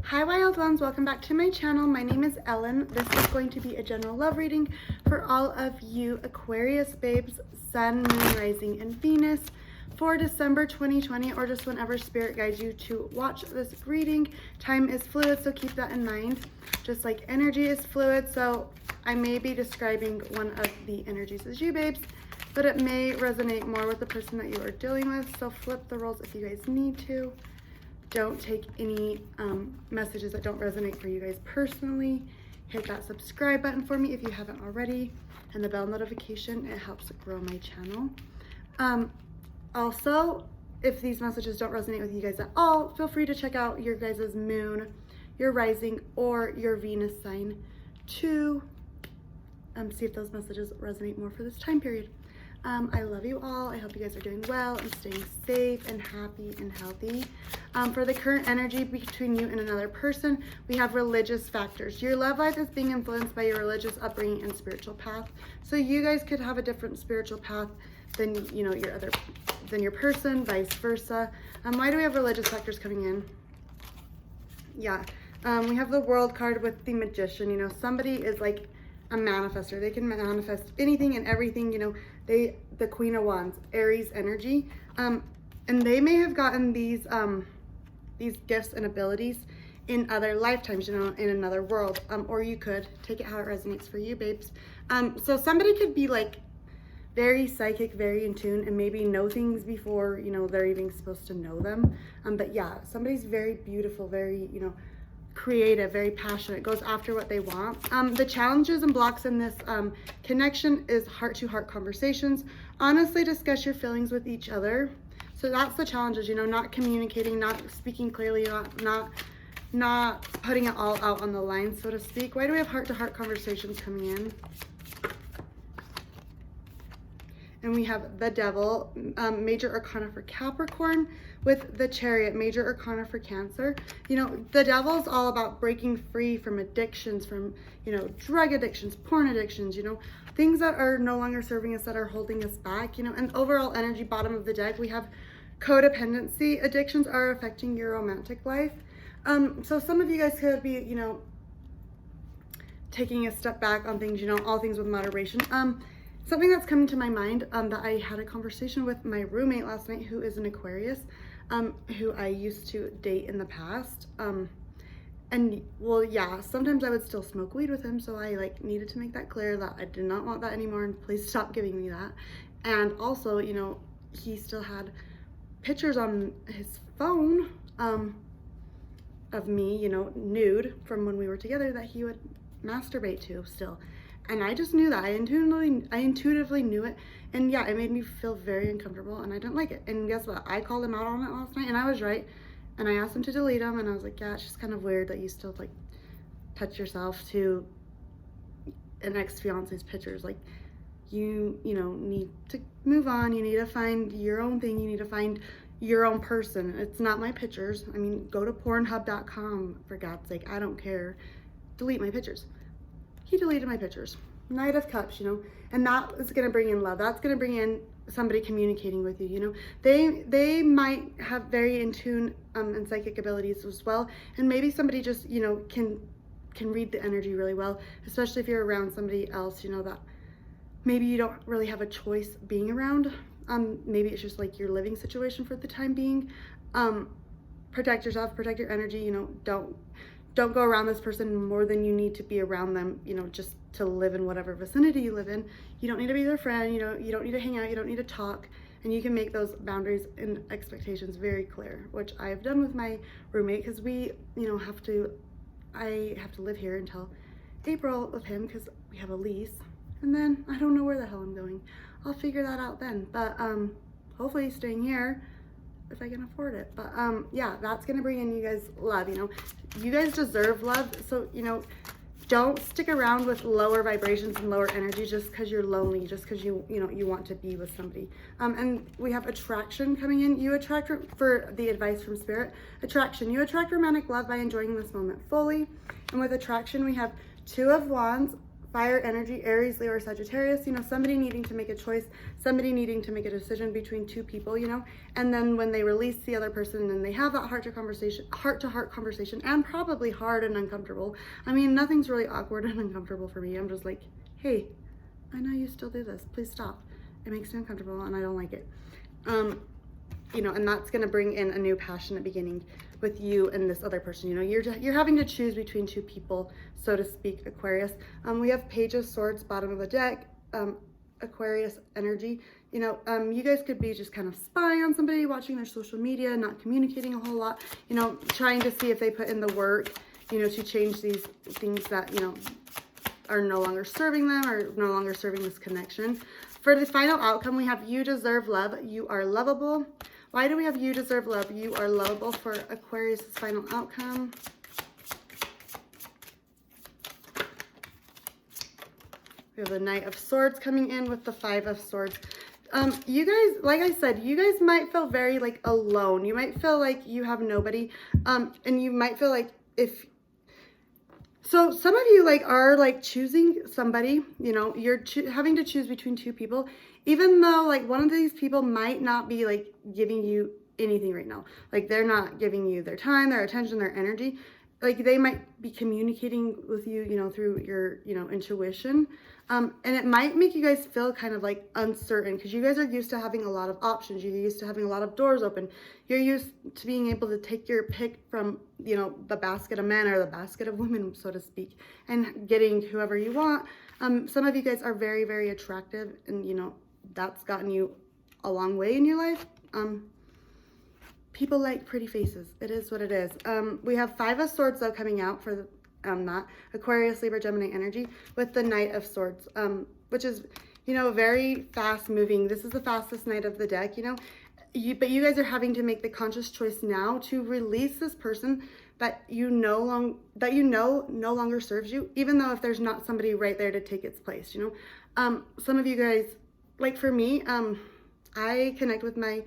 Hi wild ones, welcome back to my channel. My name is Ellen. This is going to be a general love reading for all of you Aquarius babes, Sun, Moon, Rising, and Venus for December 2020, or just whenever spirit guides you to watch this reading. Time is fluid, so keep that in mind. Just like energy is fluid, so I may be describing one of the energies as you babes, but it may resonate more with the person that you are dealing with, so flip the roles if you guys need to. Don't take any messages that don't resonate for you guys personally. Hit that subscribe button for me if you haven't already, and the bell notification. It helps grow my channel. Also, if these messages don't resonate with you guys at all, feel free to check out your guys' moon, your rising, or your Venus sign to see if those messages resonate more for this time period. I love you all. I hope you guys are doing well and staying safe and happy and healthy. For the current energy between you and another person, we have religious factors. Your love life is being influenced by your religious upbringing and spiritual path. So you guys could have a different spiritual path than your person, vice versa. Why do we have religious factors coming in? Yeah, we have the World card with the Magician. You know, somebody is like a manifester. They can manifest anything and everything. You know, the Queen of Wands, Aries energy, and they may have gotten these gifts and abilities in other lifetimes, you know, in another world, or you could take it how it resonates for you, babes. So somebody could be like very psychic, very in tune, and maybe know things before, you know, they're even supposed to know them. But yeah, somebody's very beautiful, very, you know, creative, very passionate, goes after what they want. The challenges and blocks in this connection is heart-to-heart conversations. Honestly, discuss your feelings with each other. So that's the challenges, you know, not communicating, not speaking clearly, not putting it all out on the line, so to speak. Why do we have heart-to-heart conversations coming in? And we have the Devil, major arcana for Capricorn, with the Chariot, major arcana for Cancer. You know, the Devil is all about breaking free from addictions, from, you know, drug addictions, porn addictions, you know, things that are no longer serving us, that are holding us back, you know. And overall energy, bottom of the deck, we have codependency. Addictions are affecting your romantic life. So some of you guys could be, you know, taking a step back on things, you know, all things with moderation. Something that's coming to my mind, that I had a conversation with my roommate last night, who is an Aquarius, who I used to date in the past. And well, yeah, sometimes I would still smoke weed with him, so I like needed to make that clear that I did not want that anymore, and please stop giving me that. And also, you know, he still had pictures on his phone of me, you know, nude from when we were together, that he would masturbate to still. And I just knew that. I intuitively knew it. And yeah, it made me feel very uncomfortable, and I didn't like it. And guess what? I called him out on it last night, and I was right. And I asked him to delete them, and I was like, yeah, it's just kind of weird that you still like touch yourself to an ex-fiance's pictures. Like, you know, need to move on. You need to find your own thing. You need to find your own person. It's not my pictures. I mean, go to pornhub.com, for God's sake. I don't care. Delete my pictures. He deleted my pictures. Knight of Cups, you know, and that is going to bring in love. That's going to bring in somebody communicating with you, you know. They might have very in tune and psychic abilities as well, and maybe somebody just, you know, can read the energy really well, especially if you're around somebody else, you know, that maybe you don't really have a choice being around. Maybe it's just like your living situation for the time being. Protect yourself, protect your energy, you know. Don't go around this person more than you need to be around them, you know, just to live in whatever vicinity you live in. You don't need to be their friend, you know, you don't need to hang out, you don't need to talk, and you can make those boundaries and expectations very clear, which I've done with my roommate, because we, you know, I have to live here until April with him, because we have a lease, and then I don't know where the hell I'm going. I'll figure that out then, but hopefully staying here if I can afford it. But yeah, that's gonna bring in you guys love. You know, you guys deserve love, so, you know, don't stick around with lower vibrations and lower energy just because you're lonely, just because you want to be with somebody. And we have attraction coming in. You attract, for the advice from spirit, attraction, you attract romantic love by enjoying this moment fully. And with attraction, we have Two of Wands fire energy, Aries, Leo, or Sagittarius, you know, somebody needing to make a choice, somebody needing to make a decision between two people, you know, and then when they release the other person and they have that heart to heart conversation, and probably hard and uncomfortable. I mean, nothing's really awkward and uncomfortable for me. I'm just like, hey, I know you still do this. Please stop. It makes me uncomfortable and I don't like it. You know, and that's going to bring in a new passionate beginning with you and this other person. You know, you're having to choose between two people, so to speak, Aquarius. We have Page of Swords, bottom of the deck, Aquarius energy. You know, you guys could be just kind of spying on somebody, watching their social media, not communicating a whole lot, you know, trying to see if they put in the work, you know, to change these things that, you know, are no longer serving them or no longer serving this connection. For the final outcome, we have you deserve love. You are lovable. Why do we have you deserve love? You are lovable for Aquarius' final outcome. We have the Knight of Swords coming in with the Five of Swords. You guys, like I said, you guys might feel very like alone. You might feel like you have nobody. And you might feel like so some of you like are like choosing somebody, you know, you're having to choose between two people, even though like one of these people might not be like giving you anything right now. Like they're not giving you their time, their attention, their energy. Like they might be communicating with you, you know, through your, you know, intuition. And it might make you guys feel kind of like uncertain because you guys are used to having a lot of options. You're used to having a lot of doors open. You're used to being able to take your pick from, you know, the basket of men or the basket of women, so to speak, and getting whoever you want. Some of you guys are very, very attractive and, you know, that's gotten you a long way in your life. People like pretty faces. It is what it is. We have Five of Swords though coming out for that Aquarius, Libra, Gemini energy with the Knight of Swords, which is, you know, very fast moving. This is the fastest knight of the deck, you know, but you guys are having to make the conscious choice now to release this person that you know no longer serves you, even though if there's not somebody right there to take its place, you know. Some of you guys, like for me, I connect with my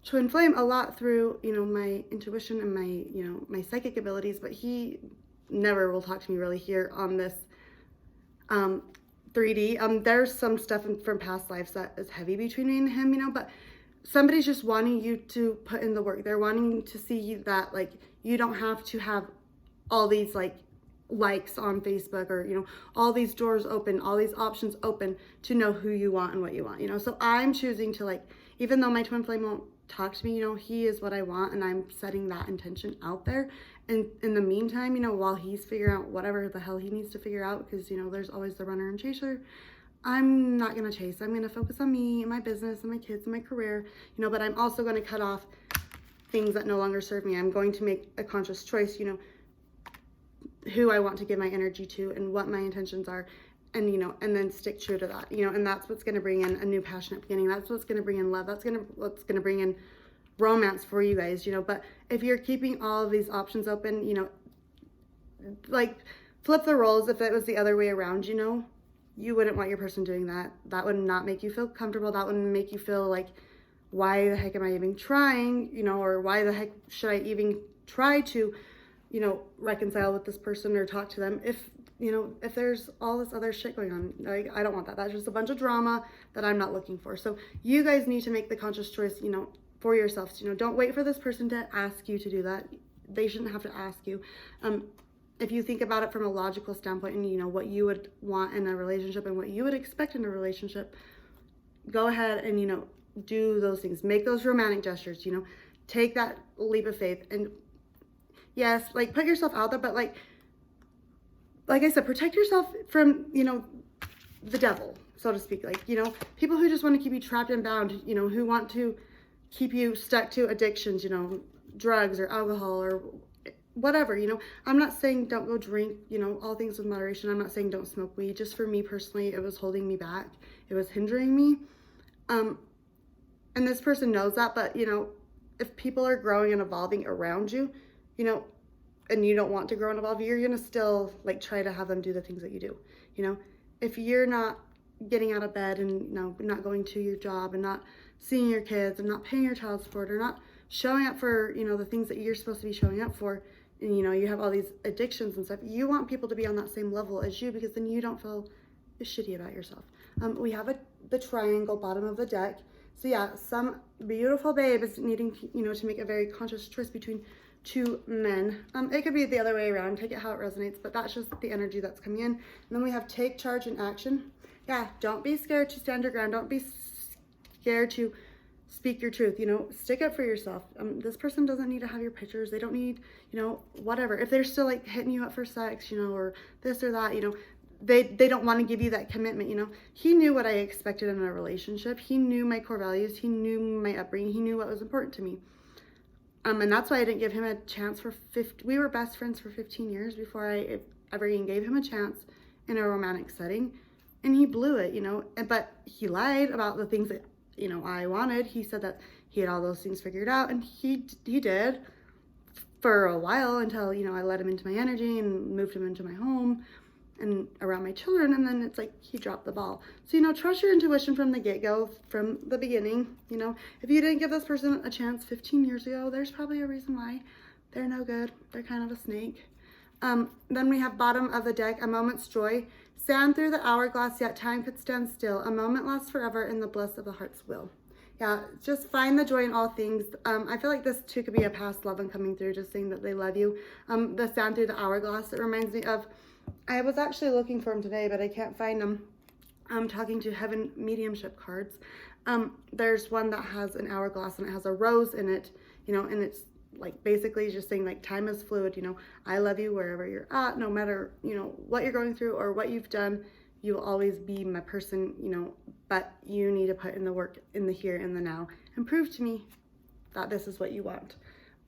twin flame a lot through, you know, my intuition and my, you know, my psychic abilities, but he never will talk to me really here on this 3D. There's some stuff from past lives that is heavy between me and him, you know, but somebody's just wanting you to put in the work. They're wanting to see that, like, you don't have to have all these, like, likes on Facebook or, you know, all these doors open, all these options open to know who you want and what you want, you know. So I'm choosing to, like, even though my twin flame won't talk to me, you know, he is what I want, and I'm setting that intention out there. And in the meantime, you know, while he's figuring out whatever the hell he needs to figure out, because, you know, there's always the runner and chaser, I'm not going to chase. I'm going to focus on me and my business and my kids and my career, you know, but I'm also going to cut off things that no longer serve me. I'm going to make a conscious choice, you know, who I want to give my energy to and what my intentions are, and, you know, and then stick true to that, you know, and that's what's going to bring in a new passionate beginning. That's what's going to bring in love. That's what's going to bring in romance for you guys, you know. But if you're keeping all of these options open, you know, like flip the roles. If it was the other way around, you know, you wouldn't want your person doing that. That would not make you feel comfortable. That wouldn't make you feel like, why the heck am I even trying, you know, or why the heck should I even try to, you know, reconcile with this person or talk to them if, you know, if there's all this other shit going on. Like, I don't want that. That's just a bunch of drama that I'm not looking for. So you guys need to make the conscious choice, you know, for yourselves. You know, don't wait for this person to ask you to do that. They shouldn't have to ask you. If you think about it from a logical standpoint and, you know, what you would want in a relationship and what you would expect in a relationship, go ahead and, you know, do those things. Make those romantic gestures, you know, take that leap of faith. And yes, like, put yourself out there, but like I said, protect yourself from, you know, the devil, so to speak. Like, you know, people who just want to keep you trapped and bound, you know, who want to keep you stuck to addictions, you know, drugs or alcohol or whatever, you know. I'm not saying don't go drink, you know, all things with moderation. I'm not saying don't smoke weed. Just for me personally, it was holding me back. It was hindering me. And this person knows that, but, you know, if people are growing and evolving around you, you know, and you don't want to grow and evolve, you're going to still, like, try to have them do the things that you do, you know. If you're not getting out of bed and, you know, not going to your job and not seeing your kids and not paying your child support or not showing up for, you know, the things that you're supposed to be showing up for, and you know, you have all these addictions and stuff, you want people to be on that same level as you, because then you don't feel shitty about yourself. We have the triangle bottom of the deck. So yeah, some beautiful babe is needing, you know, to make a very conscious choice between two men. It could be the other way around, take it how it resonates, but that's just the energy that's coming in. And then we have take charge and action. Yeah, don't be scared to stand your ground. Don't be scared to speak your truth, you know, stick up for yourself. This person doesn't need to have your pictures. They don't need, you know, whatever. If they're still like hitting you up for sex, you know, or this or that, you know, they don't want to give you that commitment, you know. He knew what I expected in a relationship. He knew my core values. He knew my upbringing. He knew what was important to me. And that's why I didn't give him a chance for we were best friends for 15 years before I ever even gave him a chance in a romantic setting. And he blew it, you know, but he lied about the things that, you know, I wanted. He said that he had all those things figured out, and he did for a while, until, you know, I let him into my energy and moved him into my home and around my children, and then it's like he dropped the ball. So, you know, trust your intuition from the get-go, from the beginning. You know, if you didn't give this person a chance 15 years ago, there's probably a reason why. They're no good. They're kind of a snake. Then we have bottom of the deck, a moment's joy. Sand through the hourglass, yet time could stand still. A moment lasts forever in the bliss of the heart's will. Yeah, just find the joy in all things. I feel like this too could be a past love one coming through, just saying that they love you. The sand through the hourglass, it reminds me of, I was actually looking for them today, but I can't find them. I'm talking to heaven mediumship cards. There's one that has an hourglass and it has a rose in it, you know, and it's like basically just saying like time is fluid, you know, I love you wherever you're at, no matter, you know, what you're going through or what you've done, you will always be my person, you know, but you need to put in the work in the here and the now and prove to me that this is what you want.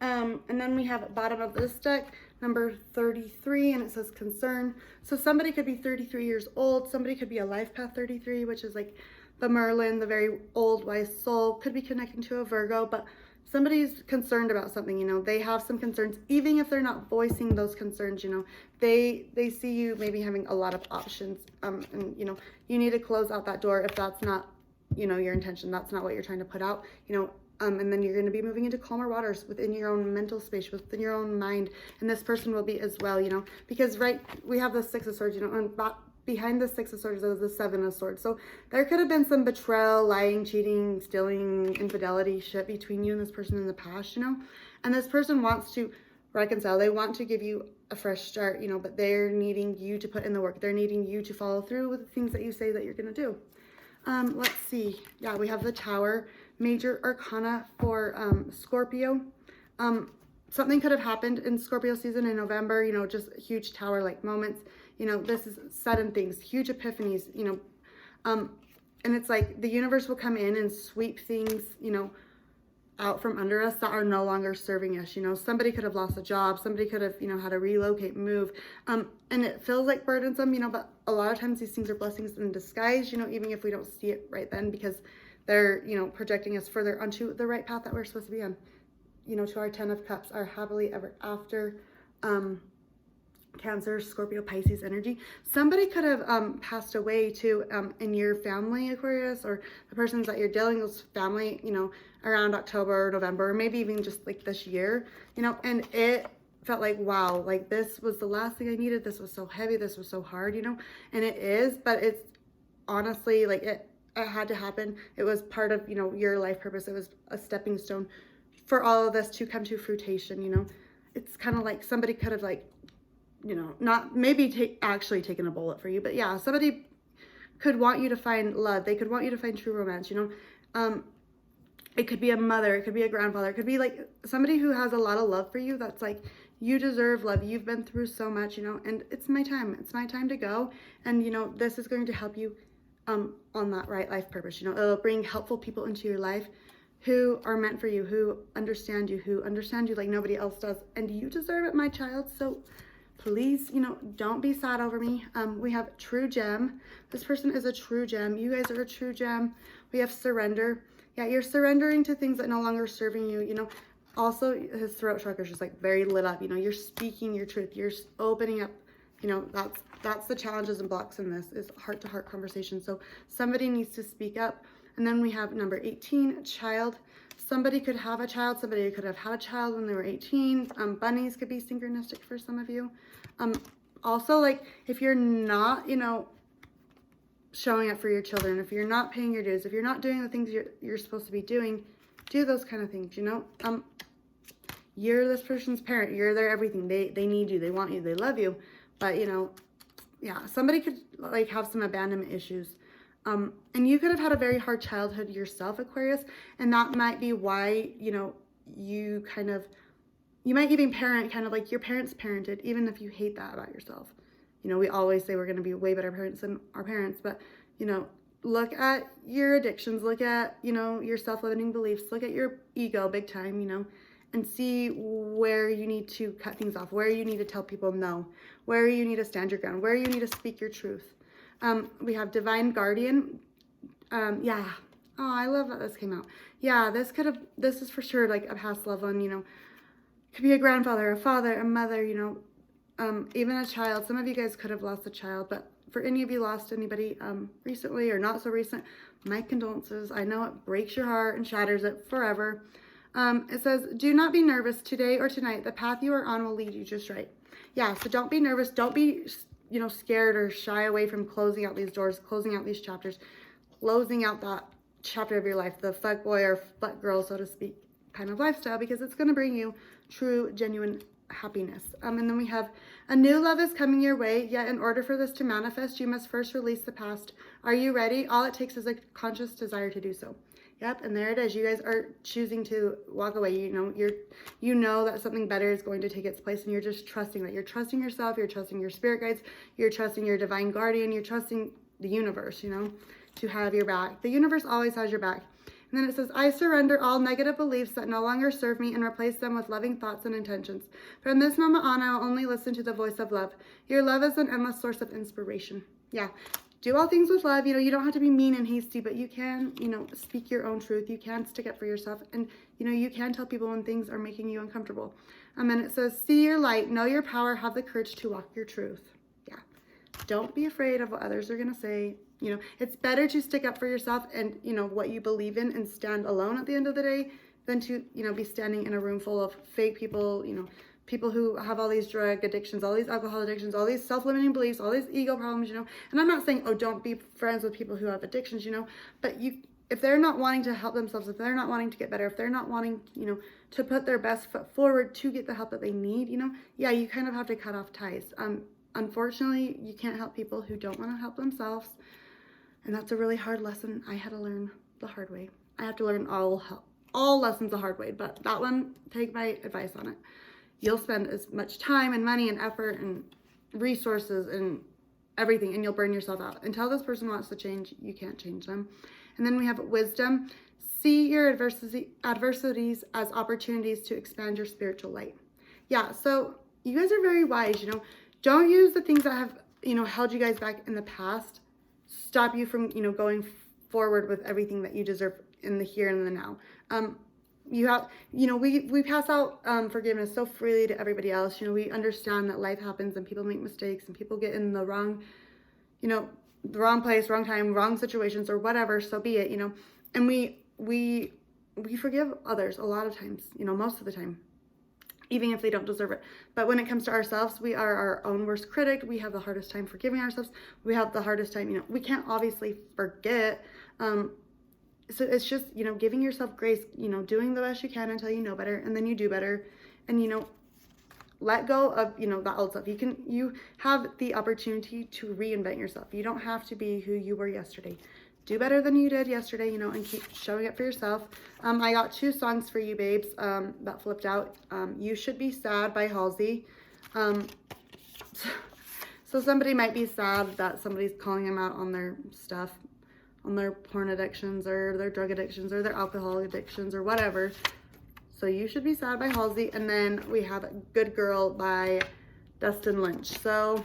And then we have bottom of this deck, number 33, and it says concern. So somebody could be 33 years old. Somebody could be a life path 33, which is like the Merlin, the very old wise soul, could be connecting to a Virgo, but somebody's concerned about something, you know, they have some concerns, even if they're not voicing those concerns, you know, they see you maybe having a lot of options, and, you know, you need to close out that door if that's not, you know, your intention, that's not what you're trying to put out, you know, and then you're going to be moving into calmer waters within your own mental space, within your own mind, and this person will be as well, you know, because we have the Six of Swords, you know, and behind the Six of Swords is the Seven of Swords. So there could have been some betrayal, lying, cheating, stealing, infidelity shit between you and this person in the past, you know, and this person wants to reconcile. They want to give you a fresh start, you know, but they're needing you to put in the work. They're needing you to follow through with the things that you say that you're going to do. Let's see. Yeah, we have the Tower, major arcana for Scorpio. Something could have happened in Scorpio season in November, you know, just huge tower-like moments. You know, this is sudden things, huge epiphanies, you know, and it's like the universe will come in and sweep things, you know, out from under us that are no longer serving us. You know, somebody could have lost a job, somebody could have, you know, had to relocate, move, and it feels like burdensome, you know, but a lot of times these things are blessings in disguise, you know, even if we don't see it right then, because they're, you know, projecting us further onto the right path that we're supposed to be on, you know, to our 10 of Cups, our happily ever after, Cancer, Scorpio, Pisces energy. Somebody could have passed away too in your family, Aquarius, or the persons that you're dealing with family, you know, around October or November, or maybe even just like this year, you know, and it felt like, wow, like this was the last thing I needed. This was so heavy. This was so hard, you know, and it is, but it's honestly like it had to happen. It was part of, you know, your life purpose. It was a stepping stone for all of this to come to fruition, you know. It's kind of like somebody could have like, you know, not maybe actually taken a bullet for you, but yeah, somebody could want you to find love. They could want you to find true romance, you know. It could be a mother, it could be a grandfather, it could be like somebody who has a lot of love for you. That's like, you deserve love. You've been through so much, you know, and it's my time. It's my time to go. And, you know, this is going to help you on that right life purpose. You know, it'll bring helpful people into your life who are meant for you, who understand you like nobody else does. And you deserve it, my child. So please, you know, don't be sad over me. We have true gem. This person is a true gem. You guys are a true gem. We have surrender. Yeah, you're surrendering to things that no longer serving you, you know. Also, his throat chakra is just like very lit up, you know. You're speaking your truth. You're opening up, you know. That's the challenges and blocks in this, is heart-to-heart conversation. So somebody needs to speak up. And then we have number 18, child. Somebody could have a child. Somebody could have had a child when they were 18. Bunnies could be synchronistic for some of you. Also, like, if you're not, you know, showing up for your children, if you're not paying your dues, if you're not doing the things you're supposed to be doing, do those kind of things, you know. You're this person's parent. You're their everything. They need you. They want you. They love you. But, you know, yeah, somebody could, like, have some abandonment issues. And you could have had a very hard childhood yourself, Aquarius, and that might be why, you know, you might even parent kind of like your parents parented, even if you hate that about yourself. You know, we always say we're going to be way better parents than our parents, but, you know, look at your addictions, look at, you know, your self-limiting beliefs, look at your ego big time, you know, and see where you need to cut things off, where you need to tell people no, where you need to stand your ground, where you need to speak your truth. We have Divine Guardian. Yeah. Oh, I love that this came out. Yeah, this is for sure like a past loved one, you know. Could be a grandfather, a father, a mother, you know, even a child. Some of you guys could have lost a child, but for any of you lost anybody recently or not so recent, my condolences. I know it breaks your heart and shatters it forever. It says, do not be nervous today or tonight. The path you are on will lead you just right. Yeah, so don't be nervous. Don't be, you know, scared or shy away from closing out these doors, closing out these chapters, closing out that chapter of your life, the fuck boy or fuck girl, so to speak, kind of lifestyle, because it's going to bring you true, genuine happiness. And then we have a new love is coming your way, yet in order for this to manifest, you must first release the past. Are you ready? All it takes is a conscious desire to do so. Yep, and there it is. You guys are choosing to walk away. You know that something better is going to take its place, and you're just trusting that. You're trusting yourself, you're trusting your spirit guides, you're trusting your divine guardian, you're trusting the universe, you know, to have your back. The universe always has your back. And then it says, I surrender all negative beliefs that no longer serve me and replace them with loving thoughts and intentions. From this moment on, I will only listen to the voice of love. Your love is an endless source of inspiration. Yeah. Do all things with love. You know, you don't have to be mean and hasty, but you can, you know, speak your own truth. You can stick up for yourself. And, you know, you can tell people when things are making you uncomfortable. And then it says, see your light, know your power, have the courage to walk your truth. Yeah. Don't be afraid of what others are going to say. You know, it's better to stick up for yourself and, you know, what you believe in and stand alone at the end of the day than to, you know, be standing in a room full of fake people, you know, people who have all these drug addictions, all these alcohol addictions, all these self-limiting beliefs, all these ego problems, you know. And I'm not saying, oh, don't be friends with people who have addictions, you know, but if they're not wanting to help themselves, if they're not wanting to get better, if they're not wanting, you know, to put their best foot forward to get the help that they need, you know, yeah, you kind of have to cut off ties. Unfortunately, you can't help people who don't want to help themselves. And that's a really hard lesson. I had to learn the hard way. I have to learn all lessons the hard way, but that one, take my advice on it. You'll spend as much time and money and effort and resources and everything, and you'll burn yourself out. Until this person wants to change, you can't change them. And then we have wisdom. See your adversities as opportunities to expand your spiritual light. Yeah, so you guys are very wise, you know. Don't use the things that have, you know, held you guys back in the past stop you from, you know, going forward with everything that you deserve in the here and the now. You have, you know, we pass out forgiveness so freely to everybody else. You know, we understand that life happens and people make mistakes and people get in the wrong, you know, the wrong place, wrong time, wrong situations or whatever, so be it, you know. And we forgive others a lot of times, you know, most of the time, even if they don't deserve it. But when it comes to ourselves, we are our own worst critic. We have the hardest time forgiving ourselves. We have the hardest time, you know, we can't obviously forget. So it's just, you know, giving yourself grace, you know, doing the best you can until you know better, and then you do better. And, you know, let go of, you know, that old stuff. You have the opportunity to reinvent yourself. You don't have to be who you were yesterday. Do better than you did yesterday, you know, and keep showing up for yourself. I got 2 songs for you, babes, that flipped out. You Should Be Sad by Halsey. So somebody might be sad that somebody's calling them out on their stuff, on their porn addictions or their drug addictions or their alcohol addictions or whatever. So You Should Be Sad by Halsey. And then we have Good Girl by Dustin Lynch. So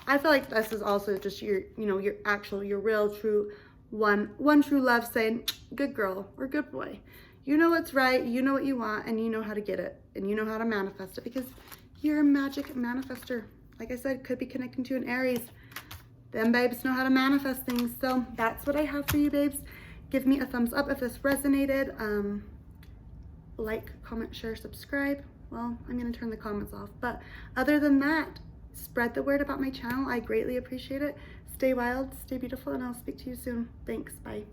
I feel like this is also just your, you know, your real, true, one true love saying, good girl or good boy. You know what's right, you know what you want, and you know how to get it, and you know how to manifest it, because you're a magic manifester. Like I said, could be connecting to an Aries. Them babes know how to manifest things. So that's what I have for you, babes. Give me a thumbs up if this resonated. like, comment, share, subscribe. Well, I'm gonna turn the comments off, but other than that, spread the word about my channel. I greatly appreciate it. Stay wild, stay beautiful, and I'll speak to you soon. Thanks, bye.